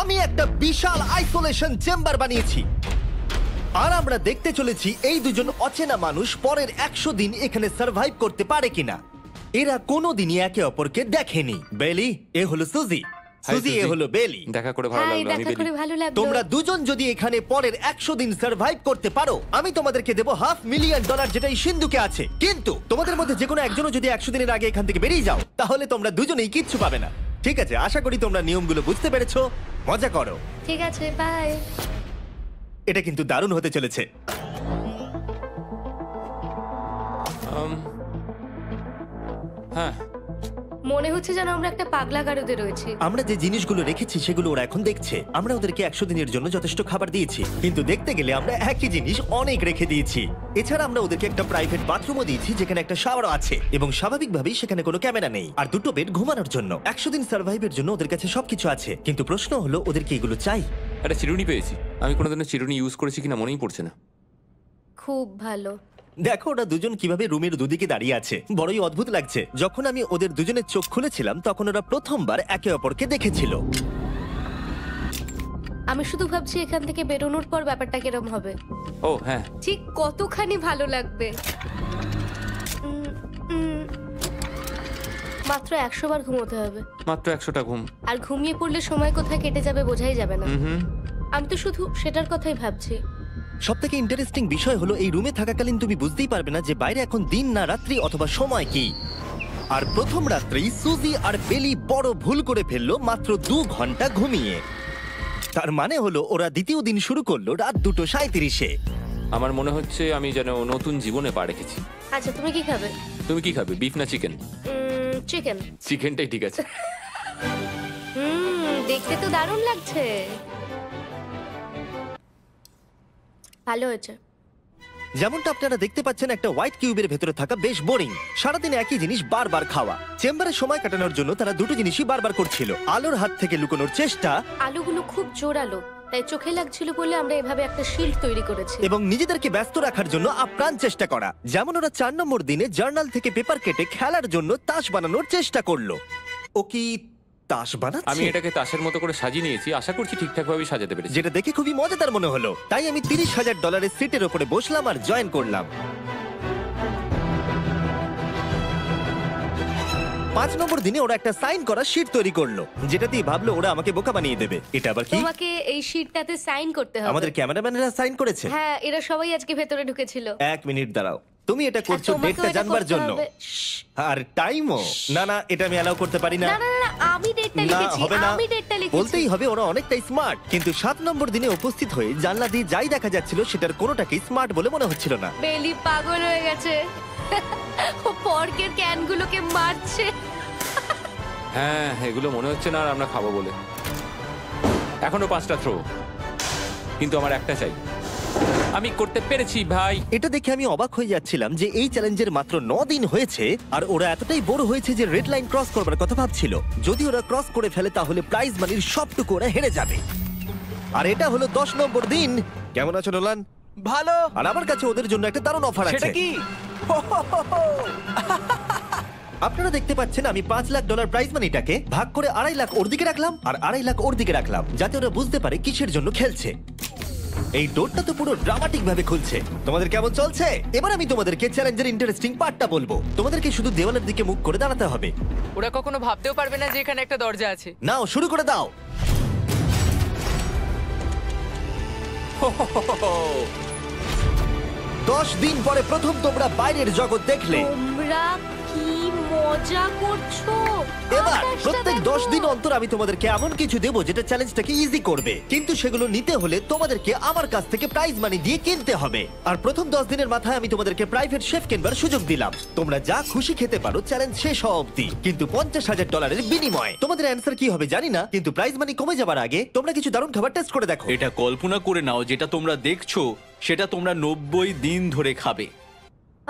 আমি একটা বিশাল isolation chamber বানিয়েছি আর আমরা দেখতে চলেছি এই দুজন অচেনা মানুষ পরের 100 দিন এখানে সার্ভাইভ করতে পারে কিনা। এরা কোনোদিনই একে অপরকে দেখেনি। বেলি, এ হলো সুজি, সুজি এ হলো বেলি। দেখা করে ভালো লাগলো। আমি বেলি। তোমরা দুজন যদি এখানে পরের 100 দিন সার্ভাইভ করতে পারো আমি তোমাদেরকে দেবো $500,000 যেটা এই সিন্ধুকে আছে। কিন্তু তোমাদের মধ্যে যে কোনো একজনও যদি 100 দিনের আগে এখান থেকে বেরিয়ে যাও তাহলে তোমরা দুজনেই কিচ্ছু পাবে না। ঠিক আছে, আশা করি তোমরা নিয়মগুলো বুঝতে পেরেছো। মজা করো। ঠিক আছে, বাই। এটা কিন্তু দারুণ হতে চলেছে। হ্যাঁ, মনে হচ্ছে যেন আমরা একটা পাগলা গারদে রয়েছি। আমরা যে জিনিসগুলো রেখেছি সেগুলো ওরা এখন দেখছে। আমরা ওদেরকে 100 দিনের জন্য যথেষ্ট খাবার দিয়েছি, কিন্তু দেখতে গেলে আমরা একই জিনিস অনেক রেখে দিয়েছি। এছাড়া আমরা ওদেরকে একটা প্রাইভেট বাথরুমও দিয়েছি যেখানে একটা শাওয়ারও আছে এবং স্বাভাবিকভাবেই সেখানে কোনো ক্যামেরা নেই আর দুটো বেড ঘুমানোর জন্য। 100 দিন সার্ভাইভের জন্য ওদের কাছে সবকিছু আছে, কিন্তু প্রশ্ন হলো ওদেরকে এগুলো চাই। একটা চিরুনি পেয়েছি। আমি কোনোদিনও চিরুনি ইউজ করেছি কিনা মনেই পড়ছে না। খুব ভালো। দেখো ওরা দুজন কিভাবে রুমের দুদিকে দাঁড়িয়ে আছে, বড়ই অদ্ভুত লাগছে। যখন আমি ওদের দুজনের চোখ খুলেছিলাম তখন ওরা প্রথমবার একে অপরকে দেখেছিল। আমি শুধু ভাবছি এখান থেকে বেরোনোর পর ব্যাপারটা কিরম হবে। ও হ্যাঁ, ঠিক কতখানি ভালো লাগবে। মাত্র 100 বার ঘুমোতে হবে। মাত্র 100টা ঘুম। আর ঘুমিয়ে পড়লে সময় কোথায় কেটে যাবে বোঝাই যাবে না। হুম। আমি তো শুধু সেটার কথাই ভাবছি। সবথেকে ইন্টারেস্টিং বিষয় হলো এই রুমে থাকাকালীন তুমি বুঝতেই পারবে না যে বাইরে এখন দিন না রাত্রি অথবা সময় কি। আর প্রথম রাত্রেই সুজি আর বেলি বড় ভুল করে ফেললো মাত্র 2 ঘন্টা ঘুমিয়ে। তার মানে হলো ওরা দ্বিতীয় দিন শুরু করলো রাত 2:37-এ। আমার মনে হচ্ছে আমি যেন নতুন জীবনে পা রেখেছি। আচ্ছা, তুমি কি খাবে? তুমি কি খাবে, বিফ না চিকেন? চিকেন। চিকেনটাই ঠিক আছে। দেখতে তো দারুণ লাগছে। ভালো হয়েছে। যেমনটা আপনারা দেখতে পাচ্ছেন একটা হোয়াইট কিউবের ভেতরে থাকা বেশ বোরিং। সারাদিন একই জিনিস বারবার খাওয়া। চেম্বারে সময় কাটানোর জন্য তারা দুটো জিনিসই বারবার করছিল। আলোর হাত থেকে লুকোনোর চেষ্টা, আলুগুলো খুব জোরালো তাই চোখে লাগছিল বলে আমরা এভাবে একটা শিল্ড তৈরি করেছি, এবং নিজেদেরকে ব্যস্ত রাখার জন্য আপ্রাণ চেষ্টা করা। যেমন ওরা 4 নম্বর দিনে জার্নাল থেকে পেপার কেটে খেলার জন্য তাস বানানোর চেষ্টা করলো। ও কি তাস বানাচ্ছে? আমি এটাকে তাসের মতো করে সাজিয়ে নিয়েছি, আশা করছি ঠিকঠাক ভাবে সাজাতে পেরেছি। যেটা দেখে খুবই মজাদার মনে হলো, তাই আমি $30,000 সিটের উপরে বসলাম আর জয়েন করলাম। 5 নম্বর দিনে ওরা একটা সাইন করা শীট তৈরি করলো, যেটা দিয়ে ভাবলো ওরা আমাকে বোকা বানিয়ে দেবে। এটা আবার কি? তোমাকে এই শিটটাতে সাইন করতে হবে। আমাদের ক্যামেরাম্যানেরা সাইন করেছে? হ্যাঁ, এরা সবাই আজকে ভেতরে ঢুকেছিল। 1 মিনিট দাঁড়াও, তুমি এটা আর করছো তোমাকেও ডেটটা এটা জানবার করতে জন্য? হবে। আর টাইমও? না না, এটা আমি অ্যালাউ করতে পারি না। না না না, আমি ডেটটা না, লিখেছি। হবে না। আমি ডেটটা লিখেছি। বলতেই হবে ওরা অনেকটাই স্মার্ট, কিন্তু 7 নম্বর দিনে উপস্থিত হয়ে জানলা দিয়ে যাই দেখা যাচ্ছিল সেটার কোনোটাকেই স্মার্ট বলে মনে হচ্ছিল না। বেলি পাগল হয়ে গেছে। ও পর্কের ক্যানগুলোকে মারছে। হ্যাঁ, এগুলো মনে হচ্ছে না আর আমরা খাবো বলে। এখনো 5টা থ্রো, কিন্তু আমার একটা চাই। আমি করতে পেরেছি ভাই। এটা দেখে আমি অবাক হয়ে যাচ্ছিলাম যে এই চ্যালেঞ্জের মাত্র 9 দিন হয়েছে আর ওরা এতটাই বোর হয়েছে যে রেড লাইন ক্রস করবার কথা ভাবছিল। যদি ওরা ক্রস করে ফেলে তাহলে প্রাইজ মানির সবটুকু ওরা হেরে যাবে। আর এটা হলো 10 নম্বর দিন। কেমন আছো নোলান? ভালো। আর আমার কাছে ওদের জন্য একটা দারুণ অফার আছে। সেটা কি? আপনারা দেখতে পাচ্ছেন আমি $5 লাখ প্রাইজ মানিটাকে ভাগ করে 2.5 লাখ ওর দিকে রাখলাম আর 2.5 লাখ ওর দিকে রাখলাম, যাতে ওরা বুঝতে পারে কিসের জন্য খেলছে। এই ডোরটা তো পুরো ড্রামাটিক ভাবে খুলছে। তোমাদের কেমন চলছে? এবার আমি তোমাদেরকে চ্যালেঞ্জের ইন্টারেস্টিং পার্টটা বলবো। তোমাদেরকে শুধু দেওয়ালের দিকে মুখ করে দাঁড়াতে হবে। ওরা কখনো ভাবতেও পারবে না যে এখানে একটা দরজা আছে। নাও শুরু করে দাও। 10 দিন পরে প্রথম তোমরা বাইরের জগৎ দেখলে। তোমরা কি মজা করছো? এবার আকাশটা প্রত্যেক দেখো। 10 দিন অন্তর আমি তোমাদেরকে এমন কিছু দেবো যেটা চ্যালেঞ্জটাকে ইজি করবে, কিন্তু সেগুলো নিতে হলে তোমাদেরকে আমার কাছ থেকে প্রাইজ মানি দিয়ে কিনতে হবে। আর প্রথম 10 দিনের মাথায় আমি তোমাদেরকে প্রাইভেট শেফ কেনবার সুযোগ দিলাম। তোমরা যা খুশি খেতে পারো চ্যালেঞ্জ শেষ হওয়া অবধি, কিন্তু $50,000 বিনিময়ে। তোমাদের অ্যান্সার কি হবে জানি না, কিন্তু প্রাইজ মানি কমে যাবার আগে তোমরা কিছু দারুণ খাবার টেস্ট করে দেখো। এটা কল্পনা করে নাও যেটা তোমরা দেখছো সেটা তোমরা 90 দিন ধরে খাবে।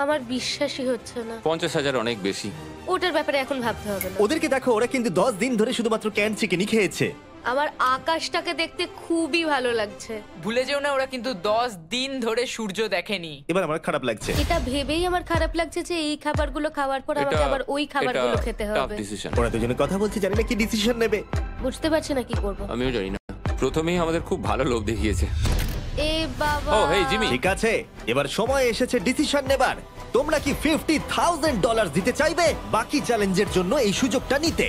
আমার বিশ্বাসই হচ্ছে না। 50,000 অনেক বেশি। ওটার ব্যাপারে এখন ভাবতে হবে না। ওদেরকে দেখো, ওরা কিন্তু 10 দিন ধরে শুধুমাত্র ক্যান চিকেনই খেয়েছে। আমার আকাশটাকে দেখতে খুবই ভালো লাগছে। ভুলে যেও না ওরা কিন্তু 10 দিন ধরে সূর্য দেখেনি। এবার আমার খারাপ লাগছে। এটা ভেবেই আমার খারাপ লাগছে যে এই খাবারগুলো খাওয়ার পর আমাকে আবার ওই খাবারগুলো খেতে টাফ হবে। ডিসিশন। ওরা দুজনে কথা বলছে, জানি না কি ডিসিশন নেবে। বুঝতে পারছি না কি করব। আমিও জানি না। প্রথমেই আমাদের খুব ভালো লোভ দেখিয়েছে। এ বাবা। ও হেই জিমি, ঠিক আছে, এবার সময় এসেছে ডিসিশন নেবার। তোমরা কি $50,000 দিতে চাইবে বাকি চ্যালেঞ্জের জন্য এই সুযোগটা নিতে?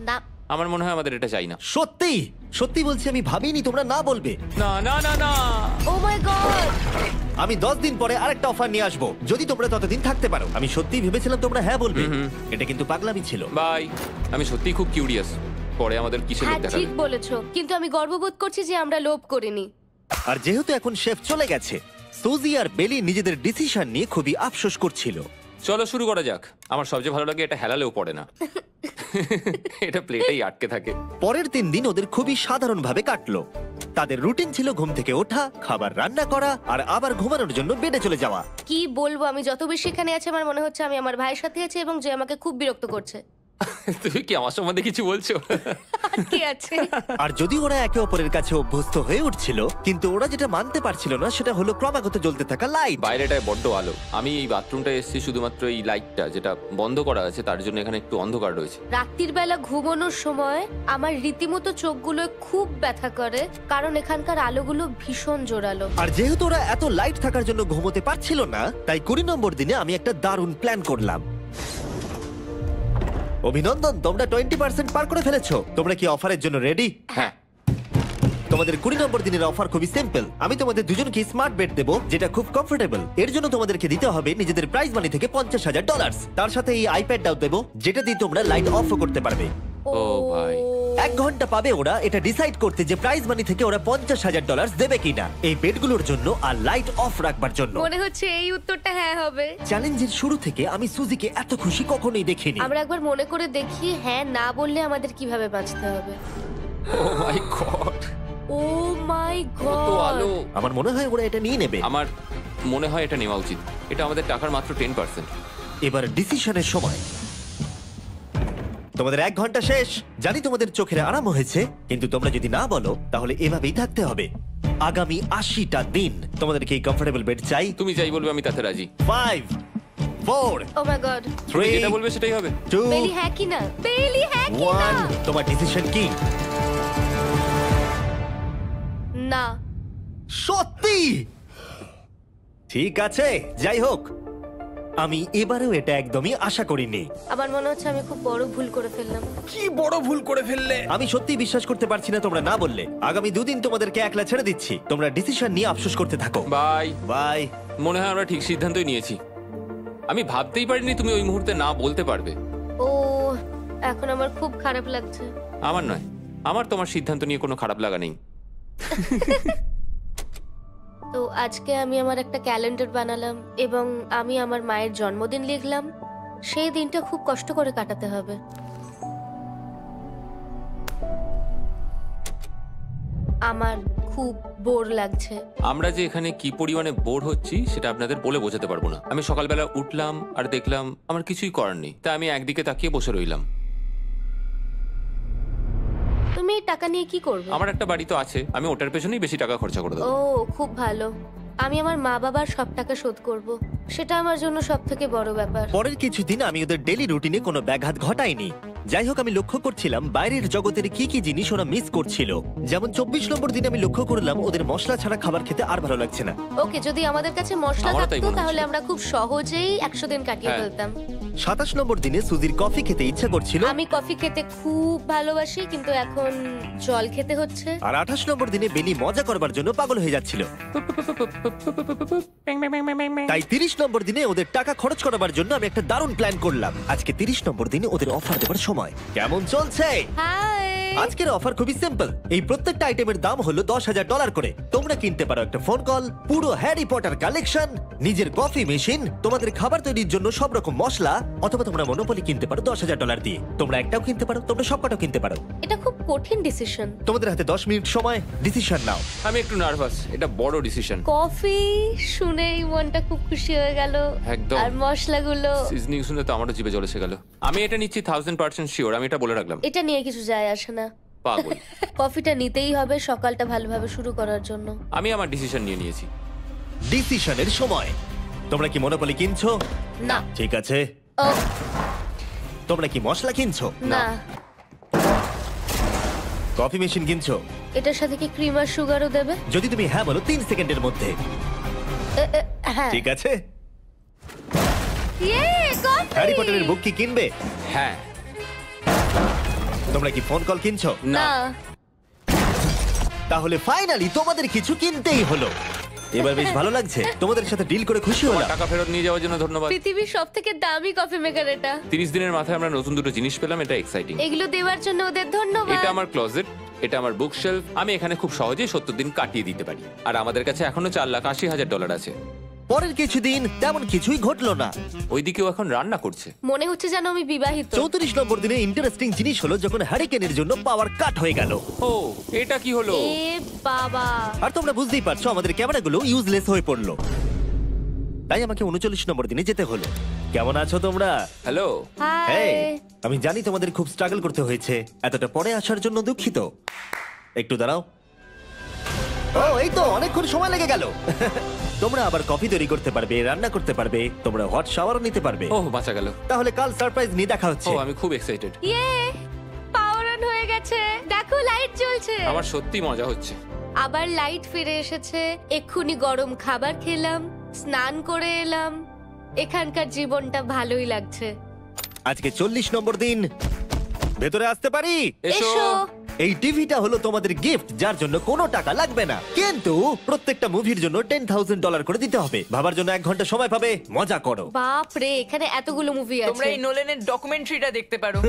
না। আমার মনে হয় আমাদের এটা চাই না। সত্যি সত্যি বলছি, আমি ভাবিনি তোমরা না বলবে। না না না না, ও মাই গড। আমি 10 দিন পরে আরেকটা অফার নিয়ে আসবো, যদি তোমরা ততদিন থাকতে পারো। আমি সত্যি ভেবেছিলাম তোমরা হ্যাঁ বলবে। এটা কিন্তু পাগলামি ছিল। বাই। আমি সত্যিই খুব কিউরিয়াস, পরে আমাদের কিসের হ্যাঁ লোভ দেখাবে। ঠিক বলেছো, কিন্তু আমি গর্ববোধ করছি যে আমরা লোভ করিনি। আর যেহেতু এখন শেফ চলে গেছে, সুজি আর বেলি নিজেদের ডিসিশন নিয়ে খুবই আফসোস করছিল। চলো শুরু করা যাক। আমার সবচেয়ে ভালো লাগে এটা হেলালেও পড়ে না। এটা প্লেটেই আটকে থাকে। পরের 3 দিন ওদের খুবই সাধারণভাবে কাটলো। তাদের রুটিন ছিল ঘুম থেকে ওঠা, খাবার রান্না করা আর আবার ঘুমানোর জন্য বেডে চলে যাওয়া। কি বলবো, আমি যত বেশি এখানে আছি আমার মনে হচ্ছে আমি আমার ভাইয়ের সাথে আছি এবং যে আমাকে খুব বিরক্ত করছে। তুমি কি আমার সম্বন্ধে কিছু বলছো? আর কি আছে? আর যদি ওরা একে অপরের কাছে অভ্যস্ত হয়ে উঠছিল, কিন্তু ওরা যেটা মানতে পারছিল না সেটা হলো ক্রমাগত জ্বলতে থাকা লাইট। বাইরেটায় বড্ড আলো। আমি এই বাথরুমটায় এসেছি শুধুমাত্র এই লাইটটা যেটা বন্ধ করা আছে তার জন্য এখানে একটু অন্ধকার রয়েছে। রাত্রির বেলা ঘুমানোর সময় আমার রীতিমতো চোখগুলো খুব ব্যথা করে, কারণ এখানকার আলোগুলো ভীষণ জোরালো। আর যেহেতু ওরা এত লাইট থাকার জন্য ঘুমোতে পারছিল না, তাই 20 নম্বর দিনে আমি একটা দারুণ প্ল্যান করলাম। অভিনন্দন, তোমরা 20% পার করে ফেলেছো। তোমরা কি অফারের জন্য রেডি? হ্যাঁ। তোমাদের 20 নম্বর দিনের অফার খুবই সিম্পল। আমি তোমাদের দুজনকে স্মার্ট বেড দেবো, যেটা খুব কমফোর্টেবল। এর জন্য তোমাদেরকে দিতে হবে নিজেদের প্রাইজ মানি থেকে $50,000। তার সাথে এই আইপ্যাডটাও দেবো, যেটা দিয়ে তোমরা লাইট অফও করতে পারবে। ও ভাই। 1 ঘন্টা পাবে ওরা এটা ডিসাইড করতে যে প্রাইজ মানি থেকে ওরা $50,000 দেবে কিনা এই বেডগুলোর জন্য আর লাইট অফ রাখবার জন্য। মনে হচ্ছে এই উত্তরটা হ্যাঁ হবে। চ্যালেঞ্জের শুরু থেকে আমি সুজিকে এত খুশি কখনোই দেখিনি। আমরা একবার মনে করে দেখি হ্যাঁ না বললে আমাদের কিভাবে বাঁচতে হবে। ও মাই গড, ও মাই কত আলো। গড। আমার মনে হয় ওরা এটা নিয়ে নেবে। আমার মনে হয় এটা নেওয়া উচিত। এটা আমাদের টাকার মাত্র 10%। এবার ডিসিশনের সময়। তোমাদের 1 ঘন্টা শেষ। জানি তোমাদের চোখের আরাম হয়েছে, কিন্তু তোমরা যদি না বলো তাহলে এভাবেই থাকতে হবে আগামী 80টা দিন। তোমাদেরকে এই কমফোর্টেবল বেড চাই। তুমি যাই বলবে আমি তাতে রাজি। 5 4 ও মাই গড। তুমি 3 যেটা বলবে সেটাই হবে। 2 বেলি হ্যাঁ কি না? বেলি হ্যাঁ কি না? 1 তোমার ডিসিশন কি? না। সত্যি? ঠিক আছে, যাই হোক, আমি এবারেও এটা একদমই আশা করিনি। আমার মনে হচ্ছে আমি খুব বড় ভুল করে ফেললাম। কি বড় ভুল করে ফেললে। আমি সত্যি বিশ্বাস করতে পারছি না তোমরা না বললে। আগামী 2 দিন তোমাদেরকে একলা ছেড়ে দিচ্ছি। তোমরা ডিসিশন নিয়ে আফসোস করতে থাকো। বাই। বাই। মনে হয় আমরা ঠিক সিদ্ধান্তই নিয়েছি। আমি ভাবতেই পারিনি তুমি ওই মুহূর্তে না বলতে পারবে। ও এখন আমার খুব খারাপ লাগছে। আমার নয়, আমার তোমার সিদ্ধান্ত নিয়ে কোনো খারাপ লাগা নেই। তো আজকে আমি আমার একটা ক্যালেন্ডার বানালাম এবং আমি আমার মায়ের জন্মদিন লিখলাম। সেই দিনটা খুব কষ্ট করে কাটাতে হবে। আমার খুব বোর লাগছে। আমরা যে এখানে কি পরিমাণে বোর হচ্ছি সেটা আপনাদের বলে বোঝাতে পারবো না। আমি সকালবেলা উঠলাম আর দেখলাম আমার কিছুই করার নেই, তাই আমি একদিকে তাকিয়ে বসে রইলাম। তুমি এই টাকা নিয়ে কি করবে? আমার একটা বাড়ি তো আছে, আমি ওটার পেছনেই বেশি টাকা খরচা করে ও দেবো। খুব ভালো। আমি আমার মা বাবার সব টাকা শোধ করব। সেটা আমার জন্য সব থেকে বড় ব্যাপার। পরের কিছুদিন আমি ওদের ডেলি রুটিনে কোনো ব্যাঘাত ঘটাইনি। যাই হোক, আমি লক্ষ্য করছিলাম বাইরের জগতের কি কি জিনিস ওরা মিস করছিল। যেমন 24 নম্বর দিনে আমি লক্ষ্য করলাম ওদের মশলা ছাড়া খাবার খেতে আর ভালো লাগছে না। ওকে, যদি আমাদের কাছে মশলা আমারও তাই থাকতো মনে তাহলে হচ্ছে। আমরা খুব সহজেই 100 দিন কাটিয়ে হ্যাঁ। ফেলতাম। 27 নম্বর দিনে সুজির কফি খেতে ইচ্ছা করছিল, আমি কফি খেতে খুব ভালোবাসি, কিন্তু এখন জল খেতে হচ্ছে। আর 28 নম্বর দিনে বেলি মজা করবার জন্য পাগল হয়ে যাচ্ছিল। তাই 30 নম্বর দিনে ওদের টাকা খরচ করাবার জন্য আমি একটা দারুণ প্ল্যান করলাম। আজকে 30 নম্বর দিনে ওদের অফার দেবার সময়। কেমন চলছে? হাই। আজকের অফার খুবই সিম্পল। এই প্রত্যেকটা আইটেমের দাম হলো $10,000 করে। তোমরা কিনতে পারো একটা ফোন কল, পুরো হ্যারি পটার কালেকশন, নিজের কফি মেশিন, তোমাদের খাবার তৈরির জন্য সব রকম মশলা, অথবা তোমরা মনোপলি কিনতে পারো $10,000 দিয়ে। তোমরা একটাও কিনতে পারো, তোমরা সবকটাও কিনতে পারো। এটা খুব কঠিন ডিসিশন। তোমাদের হাতে 10 মিনিট সময়, ডিসিশন নাও। আমি একটু নার্ভাস, এটা বড় ডিসিশন। কফি শুনেই মনটা খুব খুশি হয়ে গেল। একদম। আর মশলাগুলো। সিজনিং শুনে তো আমারও জিভে জল এসে গেল। আমি এটা নিচ্ছি 1000% শিওর, আমি এটা বলে রাখলাম। এটা নিয়ে কিছু যায় আসে না। পাগল। কফিটা নিতেই হবে সকালটা ভালোভাবে শুরু করার জন্য। আমি আমার ডিসিশন নিয়ে নিয়েছি। ডিসিশনের সময়। তোমরা কি মনোপলি কিনছো? না। ঠিক আছে। ও তোমরা কি মশলা কিনছো? না। কফি মেশিন কিনছো? এটার সাথে কি ক্রিম আর সুগারও দেবে? যদি তুমি হ্যাঁ বলো 3 সেকেন্ডের মধ্যে। হ্যাঁ। ঠিক আছে, ইয়ে, কফি! হ্যারি পটারের বুক কি কিনবে? হ্যাঁ। তোমরা কি ফোন কল কিনছো? না। তাহলে ফাইনালি তোমাদের কিছু কিনতেই হলো। এবার বেশ ভালো লাগছে, তোমাদের সাথে ডিল করে খুশি তোমার হলাম। টাকা ফেরত নিয়ে যাওয়ার জন্য ধন্যবাদ। পৃথিবীর সবথেকে দামি কফি মেকার এটা। 30 দিনের মাথায় আমরা নতুন দুটো জিনিস পেলাম, এটা এক্সাইটিং। এগুলো দেওয়ার জন্য ওদের ধন্যবাদ। এটা আমার ক্লোজেট, এটা আমার বুক শেলফ। আমি এখানে খুব সহজেই 70 দিন কাটিয়ে দিতে পারি। আর আমাদের কাছে এখনো $4,80,000 আছে। পরের কিছুদিন তেমন কিছুই ঘটলো না। ওইদিকেও এখন রান্না করছে। মনে হচ্ছে যেন আমি বিবাহিত। 34 নম্বর দিনে ইন্টারেস্টিং জিনিস হলো যখন হ্যারিকেনের জন্য পাওয়ার কাট হয়ে গেল। ও, এটা কি হলো? এ বাবা! আর তোমরা বুঝতেই পারছো আমাদের ক্যামেরাগুলো ইউজলেস হয়ে পড়লো, তাই আমাকে 39 নম্বর দিনে যেতে হলো। কেমন আছো তোমরা? হ্যালো। হাই। হেই, আমি জানি তোমাদের খুব স্ট্রাগল করতে হয়েছে, এতটা পরে আসার জন্য দুঃখিত। একটু দাঁড়াও। ও, এই তো অনেকক্ষণ সময় লেগে গেল। তোমরা আবার কফি তৈরি করতে পারবে, রান্না করতে পারবে, তোমরা হট শাওয়ারও নিতে পারবে। ও, বাঁচা গেল। তাহলে কাল সারপ্রাইজ নিয়ে দেখা ও, হচ্ছে। আমি খুব এক্সাইটেড। ইয়ে! পাওয়ার অন হয়ে গেছে। দেখো লাইট জ্বলছে। আমার সত্যি মজা হচ্ছে। আবার লাইট ফিরে এসেছে। এক্ষুনি গরম খাবার খেলাম, স্নান করে এলাম। এখানকার জীবনটা ভালোই লাগছে। আজকে 40 নম্বর দিন, ভেতরে আসতে পারি? এসো। এসো। এই টিভিটা হলো তোমাদের গিফট, যার জন্য কোনো টাকা লাগবে না, কিন্তু প্রত্যেকটা মুভির জন্য $10,000 করে দিতে হবে। ভাবার জন্য 1 ঘন্টা সময় পাবে, মজা করো। বাপ রে, এখানে এতগুলো মুভি তোমরা আছে। এই নোলেনের ডকুমেন্টারিটা দেখতে পারো।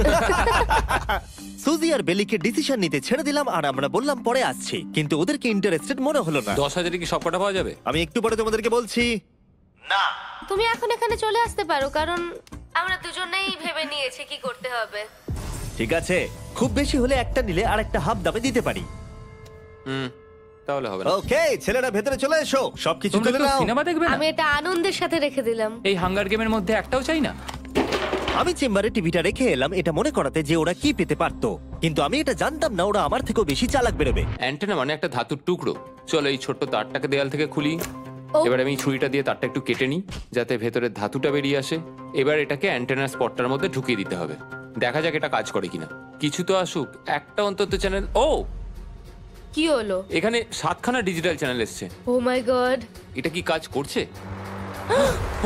সুজি আর বেলিকে ডিসিশন নিতে ছেড়ে দিলাম আর আমরা বললাম পরে আসছি, কিন্তু ওদেরকে ইন্টারেস্টেড মনে হলো না। 10,000 কি সব কটা পাওয়া যাবে? আমি একটু পরে তোমাদেরকে বলছি। না, তুমি এখন এখানে চলে আসতে পারো, কারণ আমরা দুজনেই ভেবে নিয়েছি কি করতে হবে। ঠিক আছে, খুব বেশি হলে একটা নিলে আর একটা হাফ দামে দিতে পারি। তাহলে হবে না। ওকে, ছেলেরা ভেতরে চলে এসো, সবকিছু তোমরা তুলে কেউ নাও। সিনেমা দেখবে না? আমি এটা আনন্দের সাথে রেখে দিলাম। এই হাঙ্গার গেমের মধ্যে একটাও চাই না। আমি চেম্বারে টিভিটা রেখে এলাম এটা মনে করাতে যে ওরা কি পেতে পারতো, কিন্তু আমি এটা জানতাম না ওরা আমার থেকেও বেশি চালাক বেরোবে। অ্যান্টেনা মানে একটা ধাতুর টুকরো। চলো এই ছোট্ট তারটাকে দেয়াল থেকে খুলি। ও। এবার আমি ছুরিটা দিয়ে তারটা একটু কেটে নিই যাতে ভেতরের ধাতুটা বেরিয়ে আসে। এবার এটাকে অ্যান্টেনার স্পটটার মধ্যে ঢুকিয়ে দিতে হবে। দেখা যাক এটা কাজ করে কিনা। কিছু তো আসুক, একটা অন্তত চ্যানেল। ও, কি হলো? এখানে 7খানা ডিজিটাল চ্যানেল এসছে। ও মাই গড! এটা কি কাজ করছে?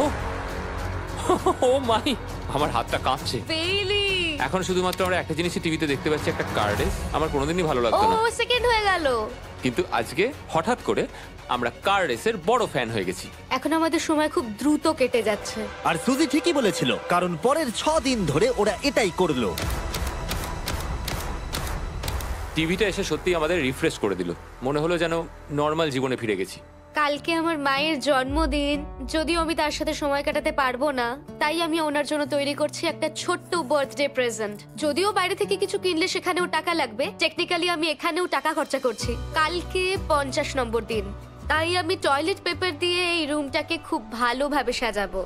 ও, ও মাই, আমার হাতটা কাঁপছে। বেইলি! এখন শুধুমাত্র আমরা একটা জিনিসই টিভিতে দেখতে পাচ্ছি, একটা কার্ডে। আমার কোনোদিনই ভালো ও লাগতো না, সেকেন্ড হয়ে গেল। কিন্তু আজকে হঠাৎ করে আমরা কার রেসের বড় ফ্যান হয়ে গেছি। এখন আমাদের সময় খুব দ্রুত কেটে যাচ্ছে। আর সুজি ঠিকই বলেছিল, কারণ পরের 6 দিন ধরে ওরা এটাই করলো। টিভিটা এসে সত্যি আমাদের রিফ্রেশ করে দিল। মনে হলো যেন নর্মাল জীবনে ফিরে গেছি। কালকে আমার মায়ের জন্মদিন, যদিও আমি তার সাথে সময় কাটাতে পারবো না, তাই আমি ওনার জন্য তৈরি করছি একটা ছোট্ট বার্থডে প্রেজেন্ট। যদিও বাইরে থেকে কিছু কিনলে সেখানেও টাকা লাগবে, টেকনিক্যালি আমি এখানেও টাকা খরচা করছি। কালকে 50 নম্বর দিন, তাই আমি টয়লেট পেপার দিয়ে এই রুমটাকে খুব ভালোভাবে সাজাবো।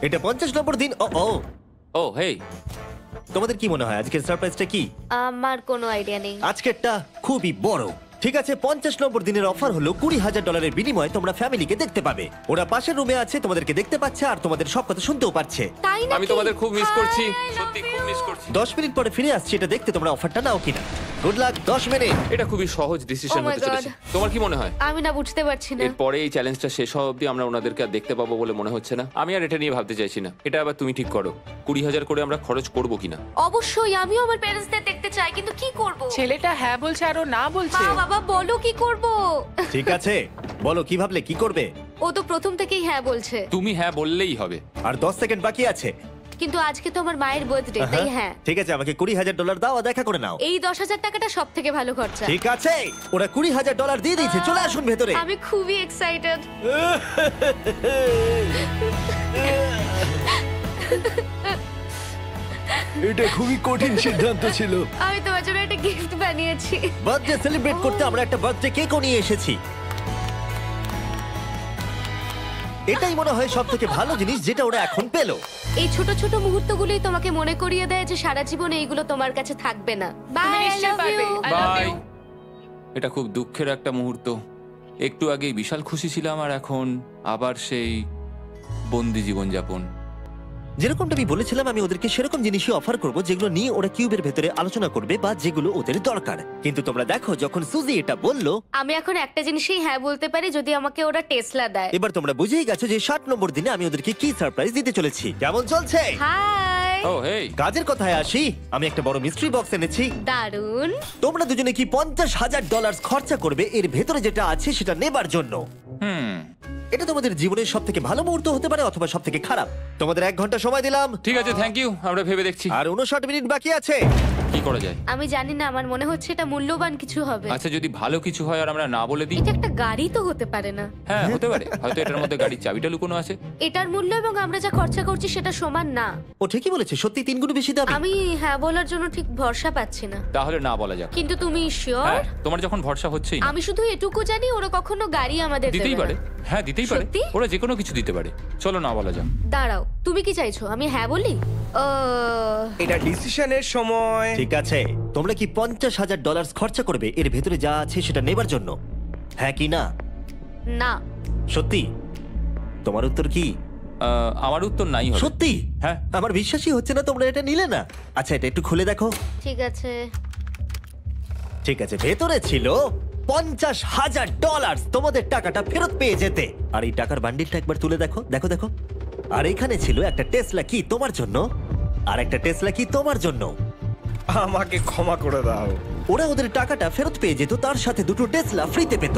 এটা 50 নম্বর দিন। ও ও, ও হেই, তোমাদের কি মনে হয় আজকের সারপ্রাইজটা কি? আমার কোনো আইডিয়া নেই। আজকেরটা খুবই বড়। ঠিক আছে, 50 নম্বর দিনের অফার হলো $20,000 বিনিময়ে তোমরা ফ্যামিলিকে দেখতে পাবে। ওরা পাশের রুমে আছে, তোমাদেরকে দেখতে পাচ্ছে আর তোমাদের সব কথা শুনতেও পাচ্ছে। তাই না? আমি তোমাদের খুব মিস করছি, সত্যি খুব মিস করছি। 10 মিনিট পরে ফিরে আসছি এটা দেখতে তোমরা অফারটা নাও কিনা। Good luck. 10 মিনিট। এটা খুবই সহজ ডিসিশন Oh my হতে চলেছে। God. তোমার কি মনে হয়? আমি না বুঝতে পারছি না। এরপরে এই চ্যালেঞ্জটা শেষ হওয়া অবধি আমরা ওনাদেরকে আর দেখতে পাবো বলে মনে হচ্ছে না। আমি আর এটা নিয়ে ভাবতে চাইছি না। এটা আবার তুমি ঠিক করো, 20,000 করে আমরা খরচ করবো কিনা। অবশ্যই আমিও আমার প্যারেন্টসদের দেখতে চাই, কিন্তু কি করব? ছেলেটা হ্যাঁ বলছে আর ও না বলছে। মা বাবা বলো কি করব? ঠিক আছে, বলো কি ভাবলে, কি করবে? ও তো প্রথম থেকেই হ্যাঁ বলছে। তুমি হ্যাঁ বললেই হবে। আর 10 সেকেন্ড বাকি আছে। কিন্তু আজকে তো আমার মায়ের বার্থডে, তাই হ্যাঁ। ঠিক আছে, আমাকে $20,000 দাও আর দেখা করে নাও। এই 10,000 টাকাটা সব থেকে ভালো খরচা। ঠিক আছে, ওরা $20,000 দিয়ে দিয়েছে। চলে আসুন ভেতরে। আমি খুবই এক্সাইটেড। এটা খুবই কঠিন সিদ্ধান্ত ছিল। আমি তোমার জন্য একটা গিফট বানিয়েছি। বার্থডে সেলিব্রেট করতে আমরা একটা বার্থডে কেকও নিয়ে এসেছি। এটাই মনে হয় সব থেকে ভালো জিনিস যেটা ওরা এখন পেলো। এই ছোট ছোট মুহূর্তগুলোই তোমাকে মনে করিয়ে দেয় যে সারা জীবন এইগুলো তোমার কাছে থাকবে না। বাই, তুমি আই নিশ্চয়ই লাভ পারবে। ইউ। I love বাই। you. এটা খুব দুঃখের একটা মুহূর্ত। একটু আগেই বিশাল খুশি ছিলাম আর এখন আবার সেই বন্দি জীবনযাপন। যেরকমটা আমি বলেছিলাম, আমি ওদেরকে সেরকম জিনিসই অফার করব যেগুলো নিয়ে ওরা কিউবের ভেতরে আলোচনা করবে বা যেগুলো ওদের দরকার। কিন্তু তোমরা দেখো, যখন সুজি এটা বললো, আমি এখন একটা জিনিসই হ্যাঁ বলতে পারি, যদি আমাকে ওরা টেসলা দেয়। এবার তোমরা বুঝেই গেছো যে 60 নম্বর দিনে আমি ওদেরকে কি সারপ্রাইজ দিতে চলেছি। কেমন চলছে? হাই, ও হেই, কাজের কথায় আসি, আমি একটা বড় মিস্ট্রি বক্স এনেছি। দারুন। তোমরা দুজনে কি $50,000 খরচা করবে এর ভেতরে যেটা আছে সেটা নেবার জন্য? এটা তোমাদের জীবনের সব থেকে ভালো মুহূর্ত হতে পারে অথবা সব থেকে খারাপ। তোমাদের 1 ঘন্টা সময় দিলাম, ঠিক আছে, থ্যাংক ইউ, আমরা ভেবে দেখছি আর 59 মিনিট বাকি আছে। কি করা যায়। আমি জানি না, আমার মনে হচ্ছে এটা মূল্যবান কিছু হবে। আচ্ছা, যদি ভালো কিছু হয় আর আমরা না বলে দিই? এটা একটা গাড়ি তো হতে পারে না? হ্যাঁ, হতে পারে, হয়তো এটার মধ্যে গাড়ির চাবিটা লুকোনো আছে। এটার মূল্য এবং আমরা যা খরচা করছি সেটা সমান না। ও ঠিকই বলেছে, সত্যি 3 গুণ বেশি দাম। আমি হ্যাঁ বলার জন্য ঠিক ভরসা পাচ্ছি না। তাহলে না বলা যাক। কিন্তু তুমি শিওর? হ্যাঁ, তোমার যখন ভরসা হচ্ছেই না। আমি শুধু এটুকু জানি, ওরা কখনো গাড়ি আমাদের দিতেই দেবে পারে। না। হ্যাঁ, দিতেই পারে, সত্যি? ওরা যে কোনো কিছু দিতে পারে। চলো না বলা যাক। দাঁড়াও, তুমি কি চাইছো আমি হ্যাঁ বলি? এটা ডিসিশনের সময়। ঠিক আছে, তোমরা কি $50,000 খরচা করবে এর ভেতরে যা আছে সেটা নেবার জন্য? হ্যাঁ কি না? না। সত্যি? তোমার উত্তর কি? আমার উত্তর নাই হবে। সত্যি? হ্যাঁ। আমার বিশ্বাসই হচ্ছে না তোমরা এটা নিলে না। আচ্ছা, এটা একটু খুলে দেখো। ঠিক আছে। ঠিক আছে, ভেতরে ছিল $50,000। তোমাদের টাকাটা ফেরত পেয়ে যেতে। আর এই টাকার বান্ডিলটা একবার তুলে দেখো, দেখো দেখো। আর এখানে ছিল একটা টেসলা কি তোমার জন্য, আর একটা টেসলা কি তোমার জন্য। আমাকে ক্ষমা করে দাও। ওরা ওদের টাকাটা ফেরত পেয়ে যেত, তার সাথে 2টো টেসলা ফ্রিতে পেত।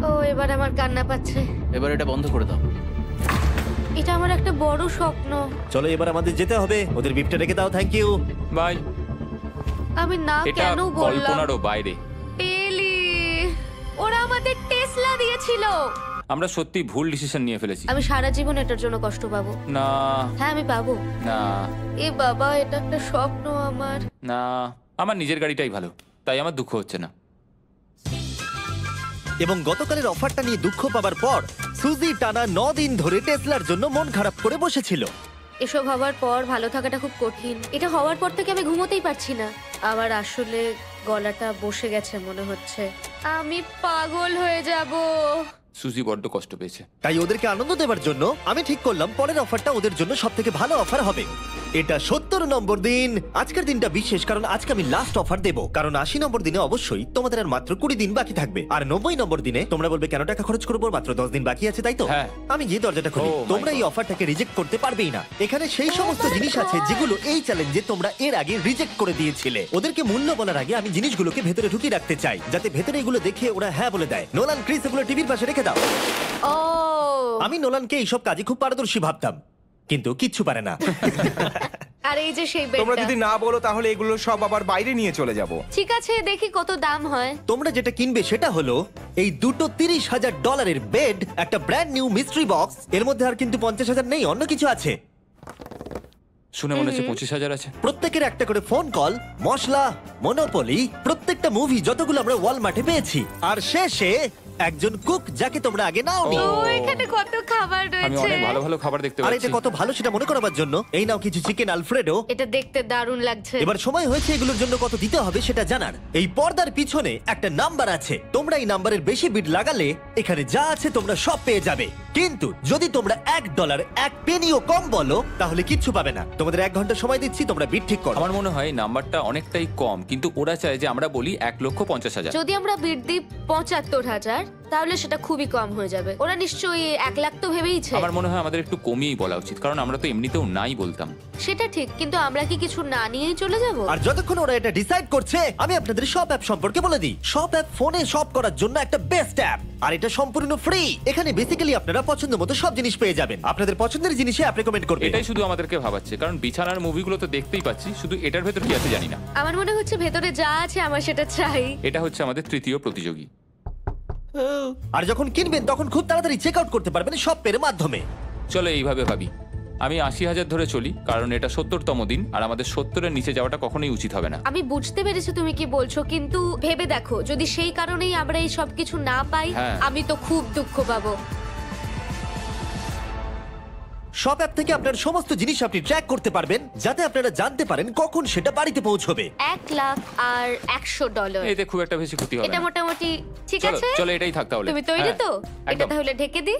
ও, এবার আমার কান্না পাচ্ছে। এবার এটা বন্ধ করে দাও। এটা আমার একটা বড় স্বপ্ন। চলো এবার আমাদের যেতে হবে। ওদের বিপটা রেখে দাও। Thank you. বাই। আমি না এটা কেন বললাম? কল্পনারও বাইরে। টেলি, ওরা আমাদের টেসলা দিয়েছিল। আমরা সত্যি ভুল ডিসিশন নিয়ে ফেলেছি। আমি সারা জীবন এটার জন্য কষ্ট পাবো। না হ্যাঁ, আমি পাবো। না এ বাবা, এটা একটা স্বপ্ন আমার। না, আমার নিজের গাড়িটাই ভালো, তাই আমার দুঃখ হচ্ছে না। এবং গতকালের অফারটা নিয়ে দুঃখ পাবার পর সুজি টানা 9 দিন ধরে টেসলার জন্য মন খারাপ করে বসেছিল। এসব হওয়ার পর ভালো থাকাটা খুব কঠিন। এটা হওয়ার পর থেকে আমি ঘুমোতেই পারছি না। আবার আসলে গলাটা বসে গেছে মনে হচ্ছে। আমি পাগল হয়ে যাব। সুজি বড্ড কষ্ট পেয়েছে। তাই ওদেরকে আনন্দ দেওয়ার জন্য আমি ঠিক করলাম পরের অফারটা ওদের জন্য সবথেকে ভালো অফার হবে। এটা 70 নম্বর দিন। আজকের দিনটা বিশেষ কারণ আজকে আমি লাস্ট অফার দেব। কারণ 80 নম্বর দিনে অবশ্যই তোমাদের আর মাত্র 20 দিন বাকি থাকবে। আর 90 নম্বর দিনে তোমরা বলবে কেন টাকা খরচ করবো, মাত্র 10 দিন বাকি আছে, তাই তো? হ্যাঁ। আমি গিয়ে দরজাটা খুলি। Oh my তোমরা এই God. অফারটাকে রিজেক্ট করতে পারবেই না। এখানে সেই সমস্ত জিনিস আছে যেগুলো এই চ্যালেঞ্জে তোমরা এর আগে রিজেক্ট করে দিয়েছিলে। ওদেরকে মূল্য বলার আগে আমি জিনিসগুলোকে ভেতরে ঢুকিয়ে রাখতে চাই, যাতে ভেতরে এগুলো দেখে ওরা হ্যাঁ বলে দেয়। নোলান, ক্রিস, এগুলো টিভির পাশে রেখে দাও। ও, আমি নোলানকে এইসব কাজে খুব পারদর্শী ভাবতাম, কিন্তু কিচ্ছু পারে না। আর এই যে সেই তোমরা বেডটা। যদি না বলো তাহলে এগুলো সব আবার বাইরে নিয়ে চলে যাব। ঠিক আছে, দেখি কত দাম হয়। তোমরা যেটা কিনবে সেটা হলো এই দুটো $30,000 বেড, একটা ব্র্যান্ড নিউ মিস্ট্রি বক্স। এর মধ্যে আর কিন্তু 50,000 নেই, অন্য কিছু আছে। শুনে মনে হচ্ছে 25,000 আছে। প্রত্যেকের একটা করে ফোন কল, মশলা, মনোপলি, প্রত্যেকটা মুভি যতগুলো আমরা ওয়ালমার্টে পেয়েছি, আর শেষে একজন কুক যাকে তোমরা আগে নাওনি। ও, এখানে কত খাবার আমি রয়েছে। অনেক ভালো ভালো খাবার দেখতে আর পাচ্ছি। এটা কত ভালো সেটা মনে করাবার জন্য এই নাও কিছু চিকেন আলফ্রেডো। এটা দেখতে দারুণ লাগছে। এবার সময় হয়েছে এগুলোর জন্য কত দিতে হবে সেটা জানার। এই পর্দার পিছনে একটা নাম্বার আছে। তোমরা এই নাম্বারের বেশি বিট লাগালে এখানে যা আছে তোমরা সব পেয়ে যাবে। কিন্তু যদি তোমরা $1 1 পেনিও কম বলো তাহলে কিচ্ছু পাবে না। তোমাদের 1 ঘন্টা সময় দিচ্ছি, তোমরা বিট ঠিক করো। আমার মনে হয় এই নাম্বারটা অনেকটাই কম, কিন্তু ওরা চায় যে আমরা বলি 1,50,000। যদি আমরা বিট দিই 75,000, তাহলে সেটা খুবই কম হয়ে যাবে। ওরা নিশ্চয়ই 1 লাখ তো ভেবেইছে। আমার মনে হয় আমাদের একটু কমিয়েই বলা উচিত, কারণ আমরা তো এমনিতেও নাই বলতাম। সেটা ঠিক, কিন্তু আমরা কি কিছু না নিয়েই চলে যাব? আর যতক্ষণ ওরা এটা ডিসাইড করছে আমি আপনাদের শপ অ্যাপ সম্পর্কে বলে দিই। শপ অ্যাপ ফোনে শপ করার জন্য একটা বেস্ট অ্যাপ, আর এটা সম্পূর্ণ ফ্রি। এখানে বেসিক্যালি আপনারা পছন্দ মতো সব জিনিস পেয়ে যাবেন। আপনাদের পছন্দের জিনিসে অ্যাপ রেকমেন্ড করবে। এটাই শুধু আমাদেরকে ভাবাচ্ছে, কারণ বিছানার মুভিগুলো তো দেখতেই পাচ্ছি, শুধু এটার ভেতর কি আছে জানি না। আমার মনে হচ্ছে ভেতরে যা আছে আমার সেটা চাই। এটা হচ্ছে আমাদের তৃতীয় প্রতিযোগী। আর যখন কিনবেন তখন খুব তাড়াতাড়ি চেক আউট করতে পারবেন শপ পের মাধ্যমে। চলো এইভাবে ভাবি। আমি 80,000 ধরে চলি, কারণ এটা 70তম দিন, আর আমাদের 70-এর নিচে যাওয়াটা কখনোই উচিত হবে না। আমি বুঝতে পেরেছি তুমি কি বলছো, কিন্তু ভেবে দেখো যদি সেই কারণেই আমরা এই সব কিছু না পাই, হ্যাঁ। আমি তো খুব দুঃখ পাবো। শপ অ্যাপ থেকে আপনার সমস্ত জিনিস আপনি ট্র্যাক করতে পারবেন, যাতে আপনারা জানতে পারেন কখন সেটা বাড়িতে পৌঁছবে। 1 লাখ আর $100। এতে খুব একটা বেশি ক্ষতি হবে এটা না। মোটামুটি ঠিক চলো আছে। চলো এটাই থাক তাহলে। তুমি তৈরি হ্যাঁ, তো? এটা একদম। তাহলে ঢেকে দি।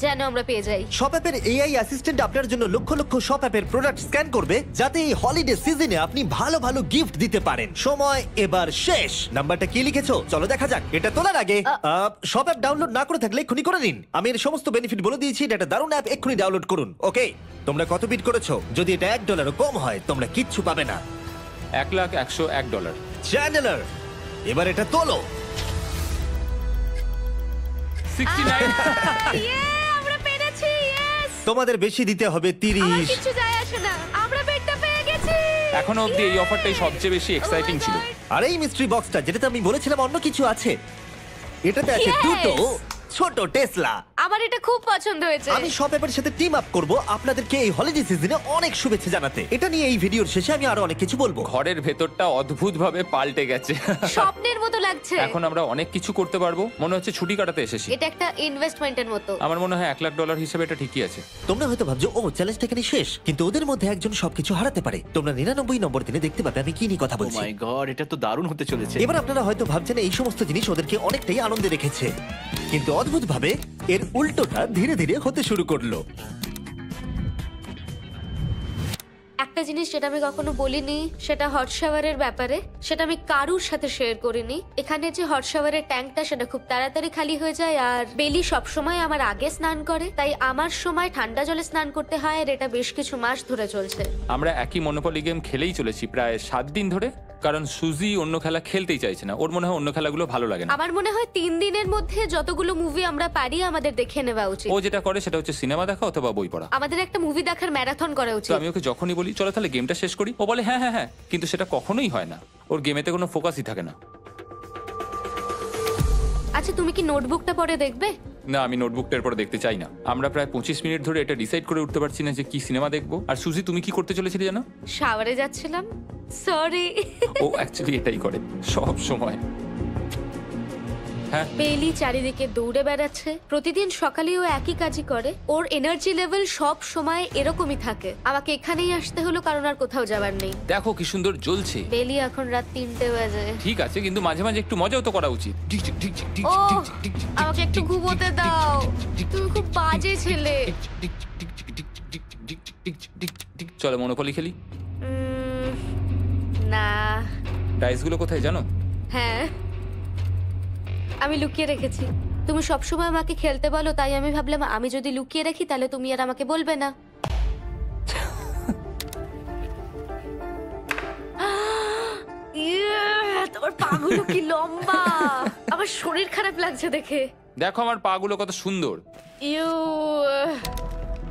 যেন আমরা পেয়ে যাই। শপ অ্যাপের এআই অ্যাসিস্ট্যান্ট আপনার জন্য লক্ষ লক্ষ শপ অ্যাপের প্রোডাক্ট স্ক্যান করবে, যাতে এই হলিডে সিজনে আপনি ভালো ভালো গিফট দিতে পারেন। সময় এবার শেষ। নাম্বারটা কি লিখেছো চলো দেখা যাক। এটা তোলার আগে শপ অ্যাপ ডাউনলোড না করে থাকলে এক্ষুনি করে নিন। আমি এর সমস্ত বেনিফিট বলে দিয়েছি। এটা একটা দারুণ অ্যাপ, এক্ষুনি ডাউনলোড করুন। ওকে, তোমরা কত বিট করেছো? যদি এটা $1 কম হয় তোমরা কিচ্ছু পাবে না। $1,101 চ্যানেলার, এবার এটা তোলো। 69 আমরা পেরেছি, ইয়েস। তোমাদের বেশি দিতে হবে আমার 30। কিছু যায় আসে না, আমরা বেডটা পেয়ে গেছি। এখনো অবধি এই অফারটাই সবচেয়ে বেশি এক্সাইটিং ছিল। আর এই মিস্ট্রি বক্সটা, যেটাতে আমি বলেছিলাম অন্য কিছু আছে, এটাতে আছে Yes! দুটো ছোট টেসলা। আমার এটা খুব পছন্দ হয়েছে। আমি শপ অ্যাপের সাথে টিম আপ করব আপনাদেরকে এই হলিডে সিজনে অনেক শুভেচ্ছা জানাতে। এটা নিয়ে এই ভিডিওর শেষে আমি আরো অনেক কিছু বলবো। ঘরের ভেতরটা অদ্ভুতভাবে পাল্টে গেছে। স্বপ্নের মতো লাগছে। এখন আমরা অনেক কিছু করতে পারবো, মনে হচ্ছে ছুটি কাটাতে এসেছি। এটা একটা ইনভেস্টমেন্টের মতো। আমার মনে হয় $1,00,000 হিসেবে এটা ঠিকই আছে। তোমরা হয়তো ভাবছো ও চ্যালেঞ্জটা এখানে শেষ, কিন্তু ওদের মধ্যে একজন সবকিছু হারাতে পারে। তোমরা 99 নম্বর দিনে দেখতে পাবে আমি কি নিয়ে কথা ও বলছি। মাই গড, এটা তো দারুণ হতে চলেছে। এবার আপনারা হয়তো ভাবছেন এই সমস্ত জিনিস ওদেরকে অনেকটাই আনন্দে রেখেছে, কিন্তু অদ্ভুতভাবে এর উল্টোটা ধীরে ধীরে হতে শুরু করলো। একটা জিনিস যেটা আমি কখনো বলিনি, সেটা হট শাওয়ারের ব্যাপারে। সেটা আমি কারুর সাথে শেয়ার করিনি। এখানে যে হট শাওয়ারের ট্যাঙ্কটা, সেটা খুব তাড়াতাড়ি খালি হয়ে যায়। আর বেলি সবসময় আমার আগে স্নান করে, তাই আমার সময় ঠান্ডা জলে স্নান করতে হয়। আর এটা বেশ কিছু মাস ধরে চলছে। আমরা একই মনোপলি গেম খেলেই চলেছি প্রায় 7 দিন ধরে, কারণ সুজি অন্য খেলা খেলতেই চাইছে না। ওর মনে হয় অন্য খেলাগুলো ভালো লাগে না। আমার মনে হয় 3 দিনের মধ্যে যতগুলো মুভি আমরা পারি আমাদের দেখে নেওয়া উচিত। ও যেটা করে সেটা হচ্ছে সিনেমা দেখা অথবা বই পড়া। আমাদের একটা মুভি দেখার ম্যারাথন করা তো উচিত। আমি ওকে যখনই বলি চলো তাহলে গেমটা শেষ করি, ও বলে হ্যাঁ হ্যাঁ হ্যাঁ, কিন্তু সেটা কখনোই হয় না। ওর গেমেতে কোনো ফোকাসই থাকে না। আচ্ছা, তুমি কি নোটবুকটা পরে দেখবে? না, আমি নোটবুকটার পরে দেখতে চাই না। আমরা প্রায় 25 মিনিট ধরে এটা ডিসাইড করে উঠতে পারছি না যে কি সিনেমা দেখবো। আর সুজি, তুমি কি করতে চলেছিলে জানো? শাওয়ারে যাচ্ছিলাম। সরি। ও অ্যাকচুয়ালি এটাই করে সব সময়। হ্যাঁ, বেলি চারিদিকে দৌড়ে বেড়াচ্ছে। প্রতিদিন সকালে ও একই কাজই করে। ওর এনার্জি লেভেল সব সময় এরকমই থাকে। আমাকে এখানেই আসতে হলো, কারণ আর কোথাও যাবার নেই। দেখো কি সুন্দর জ্বলছে। বেলি এখন রাত 3টে বাজে। ঠিক আছে, কিন্তু মাঝে মাঝে একটু মজাও তো করা উচিত। ও, আমাকে একটু ঘুমোতে দাও। তুমি খুব বাজে ছেলে। চলো মনোপলি খেলি। না। ডাইসগুলো কোথায় জানো? হ্যাঁ, আমি লুকিয়ে রেখেছি। তুমি সবসময় আমাকে খেলতে বলো, তাই আমি ভাবলাম আমি যদি লুকিয়ে রাখি তাহলে তুমি আর আমাকে বলবে না। তোমার পাগুলো কি লম্বা! আমার শরীর খারাপ লাগছে দেখে। দেখো আমার পা গুলো কত সুন্দর। ইউ,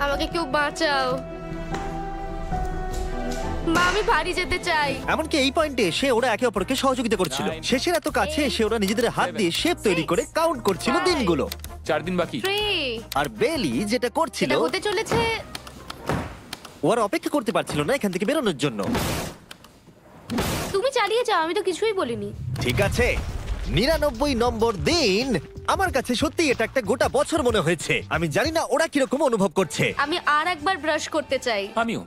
আমাকে কেউ বাঁচাও। মা, আমি বাড়ি যেতে চাই। এমনকি এই পয়েন্টে এসে ওরা একে অপরকে সহযোগিতা করছিল। 9, শেষের এত কাছে এসে ওরা নিজেদের হাত দিয়ে শেপ তৈরি করে কাউন্ট করছিল 5, দিনগুলো। 4 দিন বাকি। 3, আর বেলি যেটা করছিল, এটা হতে চলেছে। ও আর অপেক্ষা করতে পারছিল না এখান থেকে বেরোনোর জন্য। তুমি চালিয়ে যাও, আমি তো কিছুই বলিনি। ঠিক আছে, 99 নম্বর দিন। আমার কাছে সত্যি এটা একটা গোটা বছর মনে হয়েছে। আমি জানি না ওরা কিরকম অনুভব করছে। আমি আর একবার ব্রাশ করতে চাই। আমিও।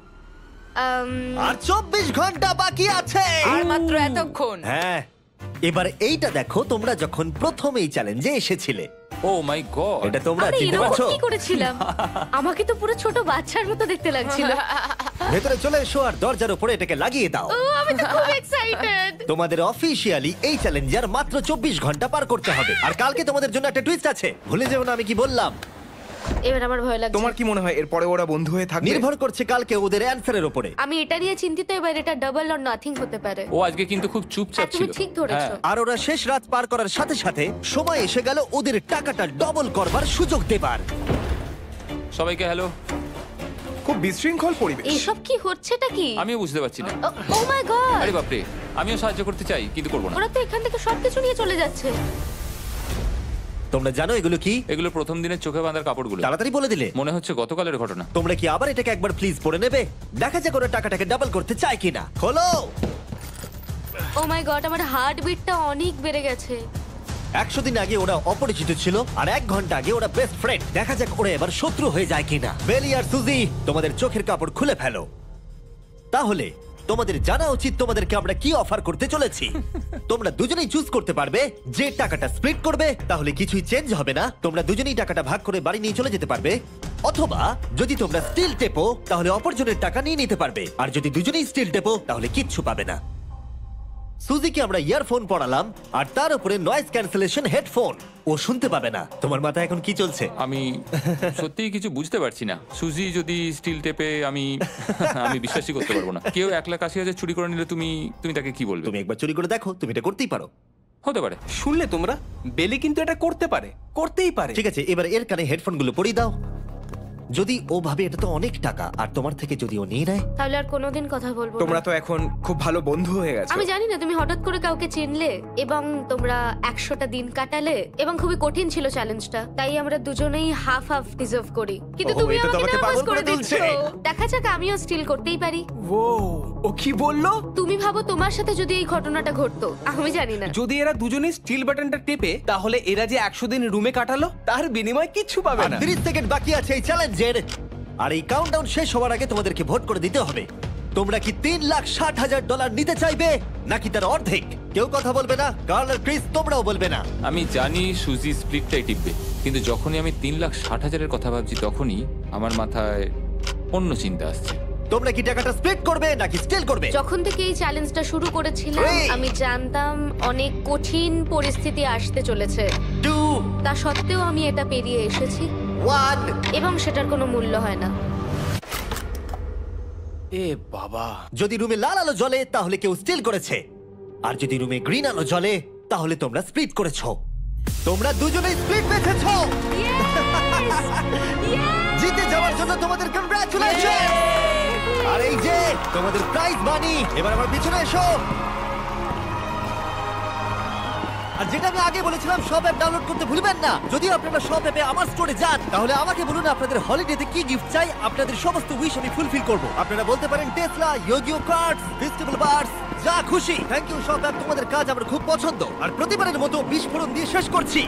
আর 24 ঘন্টা বাকি আছে। আর মাত্র এতক্ষণ। হ্যাঁ, এবার এইটা দেখো, তোমরা যখন প্রথম এই চ্যালেঞ্জে এসেছিলে, ও মাই গড। এটা তোমরা আরে চিনতে এরকম পারছো? কি করেছিলাম? আমাকে তো পুরো ছোট বাচ্চার মতো দেখতে লাগছিল। ভেতরে চলে এসো আর দরজার উপরে এটাকে লাগিয়ে দাও। ও, আমি তো খুব এক্সাইটেড। তোমাদের অফিসিয়ালি এই চ্যালেঞ্জার মাত্র 24 ঘন্টা পার করতে হবে। আর কালকে তোমাদের জন্য একটা টুইস্ট আছে, ভুলে যেও না আমি কি বললাম। এবার আমার ভয় লাগছে। তোমার কি মনে হয় এরপরে ওরা বন্ধু হয়ে থাকবে? নির্ভর করছে কালকে ওদের অ্যানসারের উপরে। আমি এটা নিয়ে চিন্তিত। এবার এটা ডাবল অর নাথিং হতে পারে। ও আজকে কিন্তু খুব চুপচাপ হ্যাঁ, তুমি ছিল। ঠিক ধরেছো। হ্যাঁ। আর ওরা শেষ রাত পার করার সাথে সাথে সময় এসে গেল ওদের টাকাটা ডবল করবার সুযোগ দেবার। সবাইকে হ্যালো। খুব বিশৃঙ্খল পরিবেশ। এসব কি হচ্ছেটা কি? আমিও বুঝতে পারছি না। ও মাই গড! আরে বাপরে, আমিও সাহায্য করতে চাই কিন্তু করবো না। ওরা তো এখান থেকে সবকিছু নিয়ে চলে যাচ্ছে। তোমরা জানো এগুলো কি? এগুলো প্রথম দিনের চোখে বাঁধার কাপড়গুলো। তাড়াতাড়ি বলে দিলে। মনে হচ্ছে গতকালের ঘটনা। তোমরা কি আবার এটাকে একবার প্লিজ পড়ে নেবে? দেখা যাক ওরা টাকাটাকে ডাবল করতে চায় কিনা। খোলো। ও মাই গড, আমার হার্ট বিটটা অনেক বেড়ে গেছে। 100 দিন আগে ওরা অপরিচিত ছিল, আর 1 ঘন্টা আগে ওরা বেস্ট ফ্রেন্ড। দেখা যাক ওরা এবার শত্রু হয়ে যায় কিনা। বেলি আর সুজি, তোমাদের চোখের কাপড় খুলে ফেলো। তাহলে তোমাদের জানা উচিত তোমাদেরকে আমরা কি অফার করতে চলেছি। তোমরা দুজনেই চুজ করতে পারবে যে টাকাটা স্প্লিট করবে, তাহলে কিছুই চেঞ্জ হবে না, তোমরা দুজনেই টাকাটা ভাগ করে বাড়ি নিয়ে চলে যেতে পারবে। অথবা যদি তোমরা স্টিল টেপো তাহলে অপরজনের টাকা নিয়ে নিতে পারবে, আর যদি দুজনেই স্টিল টেপো তাহলে কিচ্ছু পাবে না। সুজিকে আমরা ইয়ারফোন পড়ালাম আর তার উপরে নয়েজ ক্যান্সেলেশন হেডফোন। ও শুনতে পাবে না। তোমার মাথায় এখন কি চলছে? আমি সত্যিই কিছু বুঝতে পারছি না। সুজি যদি স্টিল টেপে আমি বিশ্বাসই করতে পারবো না। কেউ 1,80,000 চুরি করে নিলে তুমি তাকে কি বলবে? তুমি একবার চুরি করে দেখো, তুমি এটা করতেই পারো। হতে পারে। শুনলে তোমরা, বেলি কিন্তু এটা করতেই পারে। ঠিক আছে, এবার এর কানে হেডফোনগুলো পরিয়ে দাও। যদি ও ভাবে এটা তো অনেক টাকা আর তোমার থেকে যদি ও নিয়ে নেয়, তাহলে আর কোনোদিন কথা বলবো না। তোমরা তো এখন খুব ভালো বন্ধু হয়ে গেছো। আমি জানি না তুমি হঠাৎ করে কাউকে চিনলে এবং তোমরা 100টা দিন কাটালে এবং খুবই কঠিন ছিল চ্যালেঞ্জটা, তাই আমরা দুজনেই হাফ হাফ ডিজার্ভ করি। কিন্তু ওহো, তুমি এটা তো আমাকে আমাকে নার্ভাস পাগল করে করে তুলছে। দিচ্ছ। দেখা যাক, আমিও স্টিল করতেই পারি। ও কি বললো? তুমি ভাবো তোমার সাথে যদি এই ঘটনাটা ঘটতো, আমি জানি না। যদি এরা দুজনেই স্টিল বাটনটা টেপে, তাহলে এরা যে 100 দিন রুমে কাটালো তার বিনিময়ে কিচ্ছু পাবে আর না। 30 সেকেন্ড বাকি আছে এই চ্যালেঞ্জের। আর এই কাউন্টডাউন শেষ হওয়ার আগে তোমাদেরকে ভোট করে দিতে হবে। তোমরা কি $3,60,000 নিতে চাইবে নাকি তার অর্ধেক? কেউ কথা বলবে না। কার্ল আর ক্রিস, তোমরাও বলবে না। আমি জানি সুজি স্প্লিটটাই টিপবে, কিন্তু যখনই আমি 3,60,000-এর কথা ভাবছি তখনই আমার মাথায় অন্য চিন্তা আসছে। তোমরা কি টাকাটা স্প্লিট করবে নাকি স্টিল করবে? যখন থেকে এই চ্যালেঞ্জটা শুরু করেছিলাম Three. আমি জানতাম অনেক কঠিন পরিস্থিতি আসতে চলেছে। 2, তা সত্ত্বেও আমি এটা পেরিয়ে এসেছি 1। এবং সেটার কোনো মূল্য হয় না। এ বাবা, যদি রুমে লাল আলো জ্বলে তাহলে কেউ স্টিল করেছে, আর যদি রুমে গ্রিন আলো জ্বলে তাহলে তোমরা স্প্লিট করেছো। তোমরা দুজনেই স্প্লিট বেঁচেছো। জিতে যাওয়ার জন্য তোমাদের কংগ্রাচুলেশন। আর এই যে তোমাদের প্রাইজ মানি। এবার আমার পিছনে এসো। আর যেটা আমি আগে বলেছিলাম, সব অ্যাপ ডাউনলোড করতে ভুলবেন না। যদি আপনারা সব অ্যাপে আমার স্টোরে যান, তাহলে আমাকে বলুন আপনাদের হলিডেতে কি গিফট চাই। আপনাদের সমস্ত উইশ আমি ফুলফিল করব। আপনারা বলতে পারেন টেসলা, ইয়োগিও কার্ডস, ফেস্টিভ্যাল বার্স, যা খুশি। থ্যাংক ইউ সব অ্যাপ, তোমাদের কাজ আমার খুব পছন্দ। আর প্রতিবারের মতো বিস্ফোরণ দিয়ে শেষ করছি।